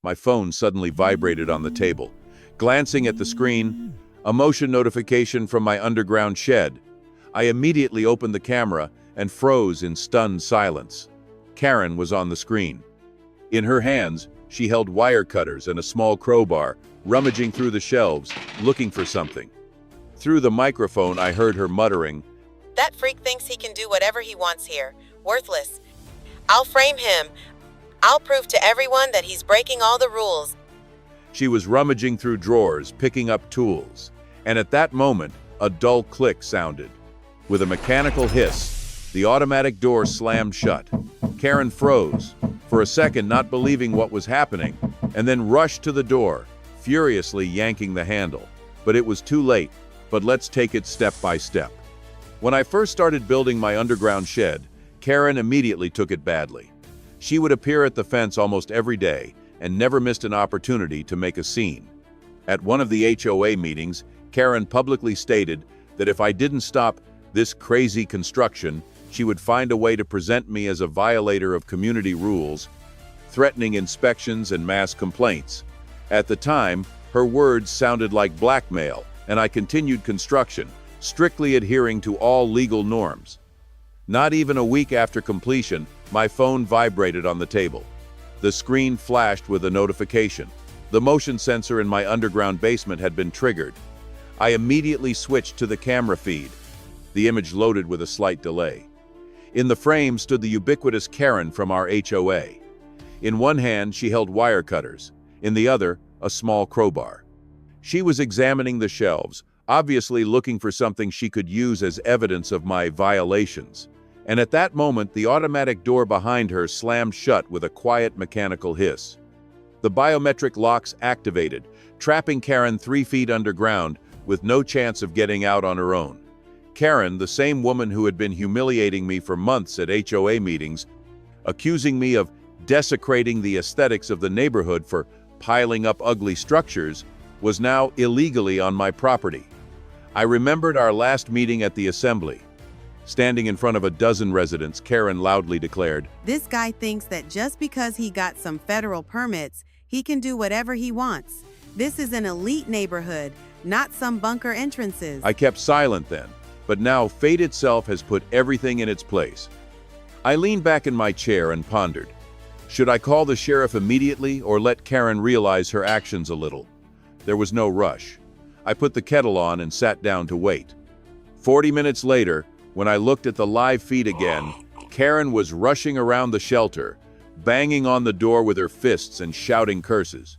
My phone suddenly vibrated on the table. Glancing at the screen, a motion notification from my underground shed. I immediately opened the camera and froze in stunned silence. Karen was on the screen. In her hands, she held wire cutters and a small crowbar, rummaging through the shelves, looking for something. Through the microphone, I heard her muttering, "That freak thinks he can do whatever he wants here. Worthless. I'll frame him. I'll prove to everyone that he's breaking all the rules." She was rummaging through drawers, picking up tools. And at that moment, a dull click sounded. With a mechanical hiss, the automatic door slammed shut. Karen froze, for a second not believing what was happening, and then rushed to the door, furiously yanking the handle. But it was too late. But let's take it step by step. When I first started building my underground shed, Karen immediately took it badly. She would appear at the fence almost every day and never missed an opportunity to make a scene. At one of the HOA meetings, Karen publicly stated that if I didn't stop this crazy construction, she would find a way to present me as a violator of community rules, threatening inspections and mass complaints. At the time, her words sounded like blackmail, and I continued construction, strictly adhering to all legal norms. Not even a week after completion, my phone vibrated on the table. The screen flashed with a notification. The motion sensor in my underground basement had been triggered. I immediately switched to the camera feed. The image loaded with a slight delay. In the frame stood the ubiquitous Karen from our HOA. In one hand, she held wire cutters. In the other, a small crowbar. She was examining the shelves, obviously looking for something she could use as evidence of my violations. And at that moment, the automatic door behind her slammed shut with a quiet mechanical hiss. The biometric locks activated, trapping Karen 3 feet underground with no chance of getting out on her own. Karen, the same woman who had been humiliating me for months at HOA meetings, accusing me of desecrating the aesthetics of the neighborhood for piling up ugly structures, was now illegally on my property. I remembered our last meeting at the assembly. Standing in front of a dozen residents, Karen loudly declared, "This guy thinks that just because he got some federal permits, he can do whatever he wants. This is an elite neighborhood, not some bunker entrances." I kept silent then, but now fate itself has put everything in its place. I leaned back in my chair and pondered. Should I call the sheriff immediately or let Karen realize her actions a little? There was no rush. I put the kettle on and sat down to wait. 40 minutes later, when I looked at the live feed again, Karen was rushing around the shelter, banging on the door with her fists and shouting curses.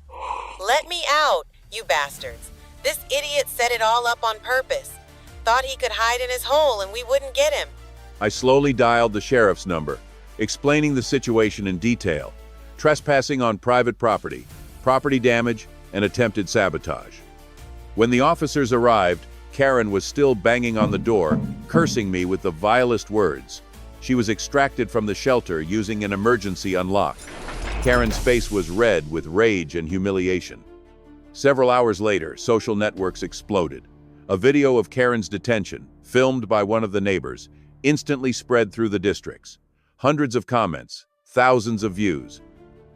"Let me out, you bastards. This idiot set it all up on purpose. Thought he could hide in his hole and we wouldn't get him." I slowly dialed the sheriff's number, explaining the situation in detail: trespassing on private property, property damage, and attempted sabotage. When the officers arrived, Karen was still banging on the door, cursing me with the vilest words. She was extracted from the shelter using an emergency unlock. Karen's face was red with rage and humiliation. Several hours later, social networks exploded. A video of Karen's detention, filmed by one of the neighbors, instantly spread through the districts. Hundreds of comments, thousands of views.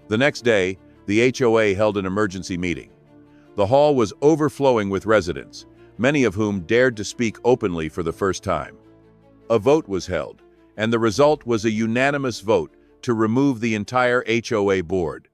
The next day, the HOA held an emergency meeting. The hall was overflowing with residents, many of whom dared to speak openly for the first time. A vote was held, and the result was a unanimous vote to remove the entire HOA board.